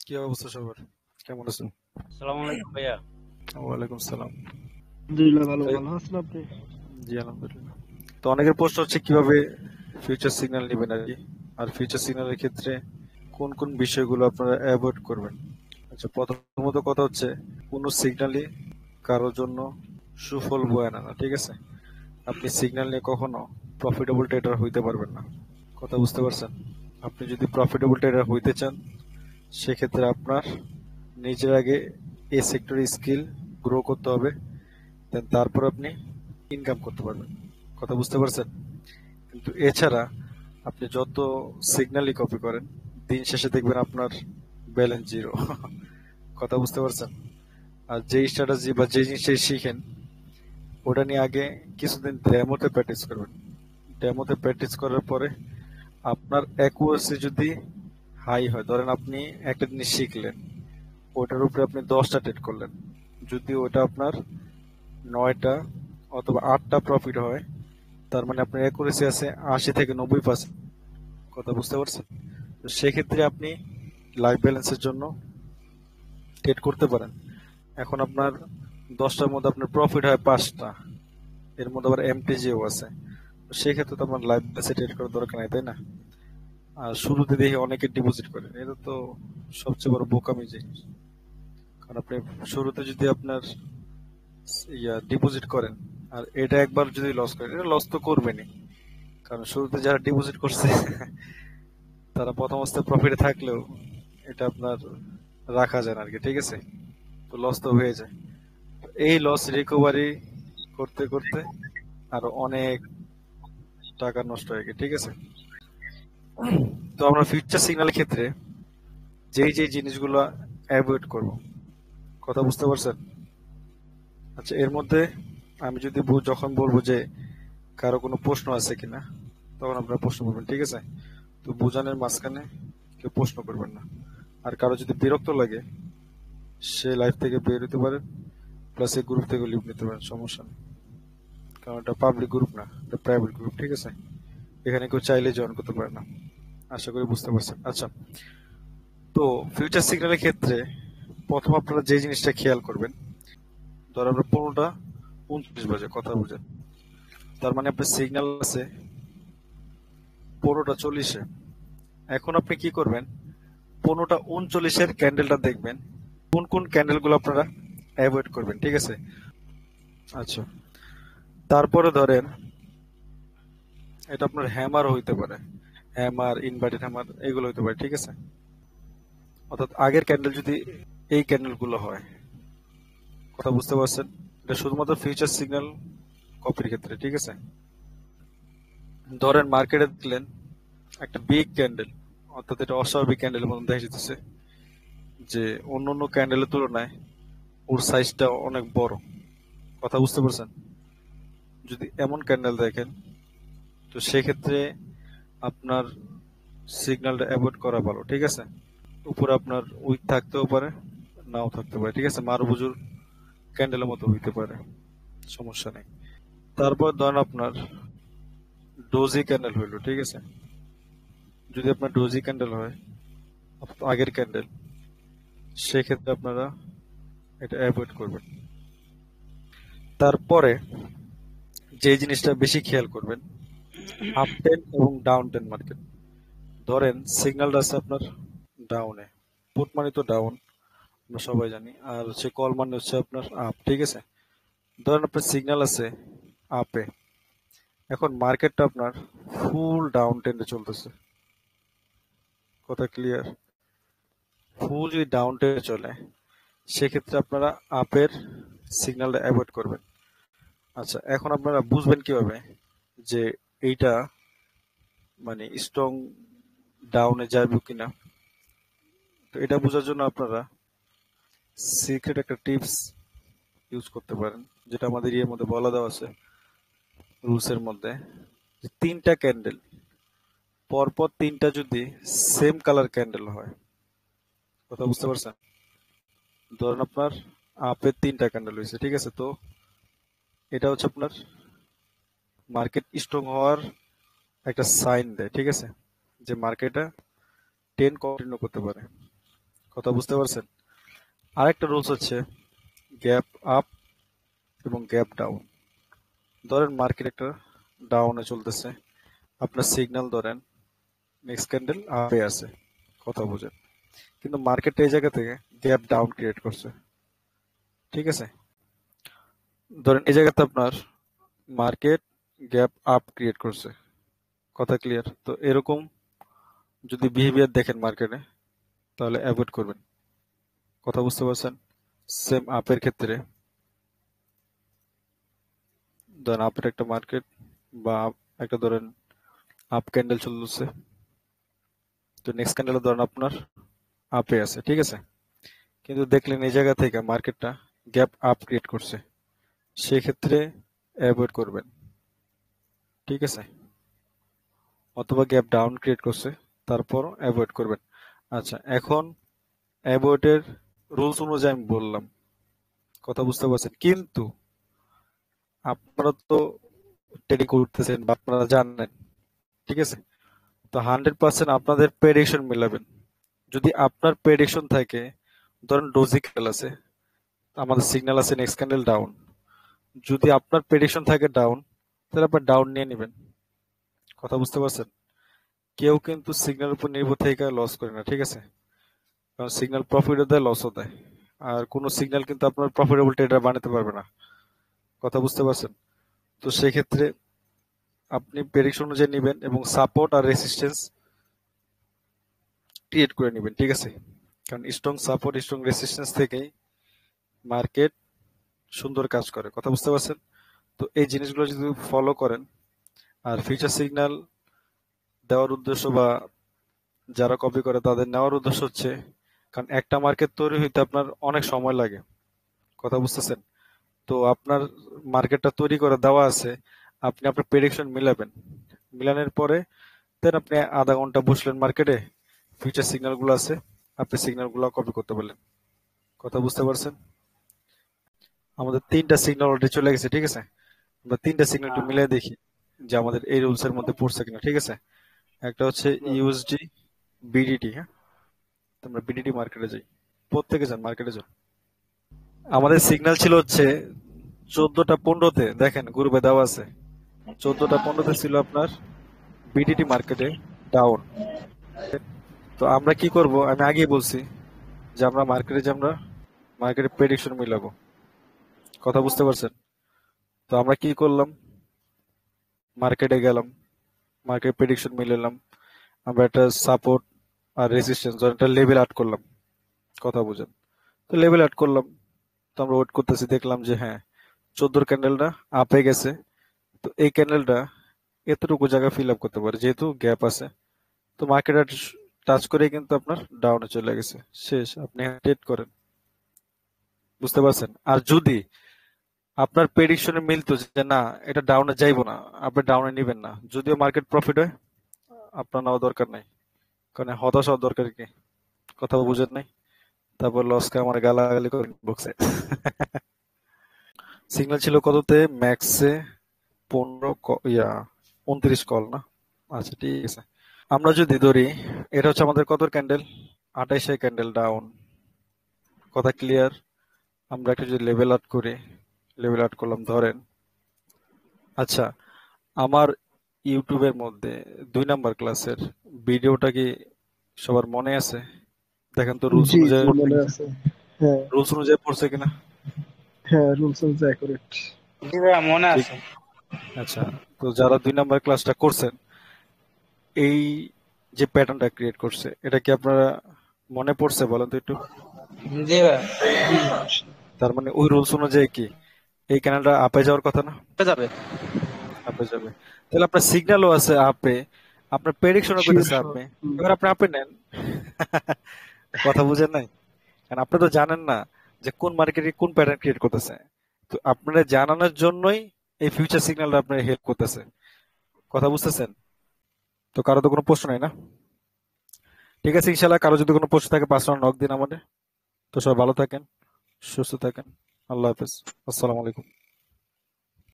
কি অবস্থা সবার? কেমন আছেন? আসসালামু আলাইকুম ভাইয়া। ওয়ালাইকুম সালাম। আলহামদুলিল্লাহ, ভালো তাই, ভালো আছেন আপনি? জি আলহামদুলিল্লাহ। তো অনেকের প্রশ্ন হচ্ছে কিভাবে ফিউচার সিগন্যাল নেবেন আর কি, আর ফিউচার সিগন্যালের ক্ষেত্রে কোন কোন বিষয়গুলো আপনারা অ্যাভয়েড করবেন। আচ্ছা, প্রথমত কথা হচ্ছে কোনো সিগন্যালই কারোর জন্য সুফল বয়ে আনে না, ঠিক আছে? আপনি সিগন্যাল নিয়ে কখনো প্রফিটেবল ট্রেডার হইতে পারবেন না। কথা বুঝতে পারছেন? আপনি যদি প্রফিটেবল ট্রেডার হইতে চান, সেক্ষেত্রে আপনার নিজের আগে এই সেক্টরে স্কিল গ্রো করতে হবে, দেন তারপর আপনি ইনকাম করতে পারবেন। কথা বুঝতে পারছেন? কিন্তু এছাড়া আপনি যত সিগন্যালই কপি করেন, দিন শেষে দেখবেন আপনার ব্যালেন্স জিরো। কথা বুঝতে পারছেন? আর যেই স্ট্র্যাটেজি বা যে জিনিসটা শিখেন, ওটা নিয়ে আগে কিছুদিন ডেমোতে প্র্যাকটিস করবেন। ডেমোতে প্র্যাকটিস করার পরে আপনার অ্যাকুরেসি যদি হাই হয়, ধরেন আপনি একটা জিনিস শিখলেন, ওটার উপরে আপনি 10টা ট্রেড করলেন, যদি ওটা আপনার 9টা অথবা 8টা প্রফিট হয়, তার মানে আপনার অ্যাকুরেসি আছে 80 থেকে 90%। কথা বুঝতে পারছেন? তো সেক্ষেত্রে আপনি লাইফ ব্যালেন্সের জন্য ট্রেড করতে পারেন। এখন আপনার 10টার মধ্যে আপনার প্রফিট হয় 5টা, এর মধ্যে আবার এমটিজিও আছে, তো সেক্ষেত্রে তো আপনার লাইফ ব্যালেন্সে ট্রেড করার দরকার নাই, তাই না? আর শুরুতে দেখে অনেকে ডিপোজিট করেন, এটা তো সবচেয়ে বড় বোকামি জিনিস। কারণ আপনি শুরুতে যদি আপনার ডিপোজিট করেন আর এটা একবার যদি লস করেন, এটা লস তো করবেনই। কারণ শুরুতে যারা ডিপোজিট করছে তারা প্রথম অবস্থায় প্রফিটে থাকলেও এটা আপনার রাখা যায় না আর কি, ঠিক আছে? তো লস তো হয়ে যায়। এই লস রিকভারি করতে করতে আরো অনেক টাকা নষ্ট হয়ে গেছে, ঠিক আছে? তো আমরা ফিউচার সিগন্যালের ক্ষেত্রে যেই যেই জিনিসগুলো অ্যাভয়েড করব, কথা বুঝতে পারছেন? আচ্ছা, এর মধ্যে আমি যদি যখন বলবো যে কারো কোনো প্রশ্ন আছে কিনা, তখন আপনারা প্রশ্ন করবেন, ঠিক আছে? তো বোঝানোর মাঝখানে কেউ প্রশ্ন করবেন না। আর কারো যদি বিরক্ত লাগে, সে লাইফ থেকে বের হতে পারেন, প্লাস এই গ্রুপ থেকে লিভ নিতে পারেন, সমস্যা নেই। কারণ এটা পাবলিক গ্রুপ না, এটা প্রাইভেট গ্রুপ, ঠিক আছে? এখানে কেউ চাইলে জয়েন করতে পারে না। আশা করি বুঝতে পারছেন। আচ্ছা, তো ফিউচার সিগন্যালের ক্ষেত্রে প্রথম আপনারা যে জিনিসটা খেয়াল করবেন, ধরো আপনার 15টা 29 বাজে, কথা বুঝেন, তার মানে আপনার সিগন্যাল আছে 15টা 40-এ। এখন আপনি কি করবেন, 15টা 39-এর ক্যান্ডেলটা দেখবেন কোন কোন ক্যান্ডেল গুলো আপনারা অ্যাভয়েড করবেন, ঠিক আছে? আচ্ছা, তারপরে ধরেন এটা আপনার হ্যামার হইতে পারে, হ্যামার, ইনভার্টেড হ্যামার, এগুলো হইতে পারে, ঠিক আছে? অর্থাৎ আগের ক্যান্ডেল যদি এই ক্যান্ডেল গুলো হয়, কথা বুঝতে পারছেন? এটা শুধুমাত্র ফিউচার সিগন্যাল কপির ক্ষেত্রে, ঠিক আছে? ধরেন মার্কেটে দেখলেন একটা বিগ ক্যান্ডেল, অর্থাৎ এটা অস্বাভাবিক ক্যান্ডেলের মতন দেখা যেতেছে, যে অন্য অন্য ক্যান্ডেলের তুলনায় ওর সাইজটা অনেক বড়। কথা বুঝতে পারছেন? যদি এমন ক্যান্ডেল দেখেন, তো সেক্ষেত্রে আপনার সিগন্যালটা অ্যাভয়েড করা ভালো, ঠিক আছে? উপরে আপনার উইক থাকতেও পারে, নাও থাকতে পারে, ঠিক আছে? মারুবুজুর ক্যান্ডেলের মতো হইতে পারে, সমস্যা নেই। তারপর ধরেন আপনার ডোজি ক্যান্ডেল হইলো, ঠিক আছে? যদি আপনার ডোজি ক্যান্ডেল হয়, আগের ক্যান্ডেল, সেক্ষেত্রে আপনারা এটা অ্যাভয়েড করবেন। তারপরে যে জিনিসটা বেশি খেয়াল করবেন, আপ টেন এবং ডাউন টেন মার্কেট। ধরেন সিগন্যালটা আছে আপনার ডাউনে, পুট মানে তো ডাউন, আমরা সবাই জানি, আর সে কল মানে হচ্ছে আপনার আপ, ঠিক আছে? ধরেন আপনার সিগন্যাল আছে আপে, এখন মার্কেটটা আপনার ফুল ডাউন ট্রেন্ডে চলতেছে, কথা ক্লিয়ার? ফুল যদি ডাউন ট্রেন্ডে চলে, সেক্ষেত্রে আপনারা আপের সিগন্যালটা অ্যাভয়েড করবেন। আচ্ছা, এখন আপনারা বুঝবেন কিভাবে যে এইটা মানে স্ট্রং ডাউনে যাবে কিনা? তো এটা বোঝার জন্য আপনারা সিক্রেট একটা টিপস ইউজ করতে পারেন, যেটা আমাদের ইয়ের মধ্যে বলা দেওয়া আছে, রুলস এর মধ্যে, যে 3টা ক্যান্ডেল পরপর, 3টা যদি সেম কালার ক্যান্ডেল হয়, কথা বুঝতে পারছেন? ধরেন আপনার আপের 3টা ক্যান্ডেল হয়েছে, ঠিক আছে? তো এটা হচ্ছে আপনার মার্কেট স্ট্রং হওয়ার একটা সাইন দেয়, ঠিক আছে? যে মার্কেটটা 10 কন্টিনিউ করতে পারে, কথা বুঝতে পারছেন? আরেকটা রুলস হচ্ছে গ্যাপ আপ এবং গ্যাপ ডাউন। ধরেন মার্কেট একটা ডাউনে চলতেছে, আপনার সিগন্যাল ধরেন নেক্সট ক্যান্ডেল আপে আছে, কথা বুঝেন, কিন্তু মার্কেট এই জায়গা থেকে গ্যাপ ডাউন ক্রিয়েট করছে, ঠিক আছে? ধরেন এই জায়গাতে আপনার মার্কেট গ্যাপ আপ ক্রিয়েট করছে, কথা ক্লিয়ার? তো এরকম যদি বিহেভিয়ার দেখেন মার্কেটে, তাহলে অ্যাভয়েড করবেন, কথা বুঝতে পারছেন? সেম আপের ক্ষেত্রে ধরেন আপের একটা মার্কেট বা একটা ধরেন আপ ক্যান্ডেল চলছে, তো নেক্সট ক্যান্ডেল ধরেন আপনার আপে আছে, ঠিক আছে, কিন্তু দেখলেন এই জায়গা থেকে মার্কেটটা গ্যাপ আপ ক্রিয়েট করছে, সেক্ষেত্রে অ্যাভয়েড করবেন, ঠিক আছে? অথবা গ্যাপ ডাউন ক্রিয়েট করছে, তারপর অ্যাভয়েড করবেন। আচ্ছা, এখন অ্যাভয়েডের রুলস অনুযায়ী আমি বললাম, কথা বুঝতে পারছেন? কিন্তু আপনারা তো ট্রেডিং করতেছেন বা আপনারা জানেন, ঠিক আছে? তো 100% আপনাদের প্রেডিকশন মিলাবেন। যদি আপনার প্রেডিকশন থাকে, ধরেন ডোজি ক্যান্ডেল আছে, আমাদের সিগন্যাল আছে নেক্সট ক্যান্ডেল ডাউন, যদি আপনার প্রেডিকশন থাকে ডাউন, তাহলে আপনার ডাউন নিয়ে নেবেন, কথা বুঝতে পারছেন? কেউ কিন্তু সিগন্যাল উপর নির্ভর থেকে লস করে না, ঠিক আছে? কারণ সিগন্যাল প্রফিটও দেয়, লসও দেয়, আর কোনো সিগন্যাল কিন্তু আপনার প্রফিটেবল ট্রেডার বানাতে পারবে না, কথা বুঝতে পারছেন? তো সেক্ষেত্রে আপনি প্রেডিকশন অনুযায়ী নেবেন এবং সাপোর্ট আর রেসিস্টেন্স ক্রিয়েট করে নেবেন, ঠিক আছে? কারণ স্ট্রং সাপোর্ট স্ট্রং রেসিস্টেন্স থেকেই মার্কেট সুন্দর কাজ করে, কথা বুঝতে পারছেন? তো এই জিনিসগুলো যদি ফলো করেন, আর ফিউচার সিগন্যাল দেওয়ার উদ্দেশ্য বা যারা কপি করে তাদের নেওয়ার উদ্দেশ্য হচ্ছে, কারণ একটা মার্কেট তৈরি হইতে আপনার অনেক সময় লাগে, কথা বুঝতেছেন? তো আপনার মার্কেটটা তৈরি করে দেওয়া আছে, আপনি আপনার প্রেডিকশন মিলাবেন, মিলানোর পরে দেন আপনি আধা ঘন্টা বসলেন মার্কেটে, ফিউচার সিগন্যাল গুলো আছে, আপনি সিগন্যাল গুলো কপি করতে পারলেন, কথা বুঝতে পারছেন? আমাদের তিনটা সিগন্যাল অলরেডি চলে গেছে, ঠিক আছে? আমরা তিনটা সিগন্যাল একটু মিলিয়ে দেখি যে আমাদের এই রুলস এর মধ্যে পড়ছে কিনা, ঠিক আছে? একটা হচ্ছে ইউএসডি বিডিটি, হ্যাঁ, তো আমরা বিডিটি মার্কেটে যাই, প্রত্যেকে যান মার্কেটে যান। আমাদের সিগন্যাল ছিল হচ্ছে 14টা 15-তে, দেখেন গ্রুপে দেওয়া আছে 14টা 15-তে ছিল আপনার বিডিটি মার্কেটে ডাউন। তো আমরা কি করব, আমি আগেই বলছি যে আমরা মার্কেটে যে আমরা মার্কেটে প্রেডিকশন মিলাবো, কথা বুঝতে পারছেন? তো আমরা কি করলাম, মার্কেটে গেলাম, মার্কেট প্রেডিকশন মিলালাম, আমরা একটা সাপোর্ট আর রেজিস্ট্যান্স ধর একটা লেভেল আউট করলাম, কথা বুঝেন? তো লেভেল আউট করলাম, তো আমরা ওয়েট করতেছি, দেখলাম যে হ্যাঁ 14 ক্যান্ডেলটা আপে গেছে, তো এই ক্যান্ডেলটা এতটুকু জায়গা ফিল আপ করতে পারে যেহেতু গ্যাপ আছে, তো মার্কেট টাচ করে কিন্তু আপনার ডাউনে চলে গেছে, শেষ, আপনি ট্রেড করেন, বুঝতে পারছেন? আর যদি আপনার প্রেডিকশনে মিলতো যে না এটা ডাউনে যাইবো না, আপনি ডাউনে নিবেন না, যদিও মার্কেট প্রফিট হয়, আপনার নেওয়া দরকার নাই, কারণ হতাশ হওয়ার দরকার কি, কথা বুঝেন নাই? তারপর লসকে আমার গালাগালি করে বক্সে। সিগন্যাল ছিল কততে, ম্যাক্সে 29 কল না? আচ্ছা ঠিক আছে, আমরা যদি ধরি এটা হচ্ছে আমাদের কত ক্যান্ডেল, 28 ক্যান্ডেল ডাউন, কথা ক্লিয়ার? আমরা একটা যদি লেভেল আউট করি, লেভেল আউট করলাম ধরেন, আচ্ছা আমার ইউটিউবের মধ্যে 2 নাম্বার ক্লাসের ভিডিওটা কি সবার মনে আছে? দেখেন তো রুলস জি অনুযায়ী জি মনে আছে। হ্যাঁ রুলস অনুযায়ী পড়ছে কিনা, হ্যাঁ, রুলস অনুযায়ী অ্যাকুরেট। জি ভাইয়া মনে ঠিক? আছে। আচ্ছা, তো যারা 2 নাম্বার ক্লাসটা করছেন, এই যে প্যাটার্নটা ক্রিয়েট করছে এটা কি আপনারা মনে পড়ছে বলেন তো একটু? জি ভাইয়া জি অবশ্যই। তার মানে ওই রুলস অনুযায়ী কি এই ক্যানেলটা আপে যাওয়ার কথা না? যাবে। আপে যাবে, তাহলে আপনার সিগন্যালও আছে আপে, আপনার প্রেডিকশনও শিওর করতেছে শিওর। আপে, এবার আপনি আপে নেন। কথা বুঝেন নাই? কারণ আপনি তো জানেন না যে কোন মার্কেটে কোন প্যাটার্ন ক্রিয়েট করতেছে, তো আপনারা জানানোর জন্যই এই ফিউচার সিগন্যালটা আপনার হেল্প করতেছে, কথা বুঝতেছেন? তো কারো তো কোনো প্রশ্ন নাই না? ঠিক আছে, ইনশাল্লাহ কারো যদি কোনো প্রশ্ন থাকে 5 রাউন্ড নক দিন আমাদের। তো সবাই ভালো থাকেন, সুস্থ থাকেন, আল্লাহ হাফেজ, আসসালামু আলাইকুম।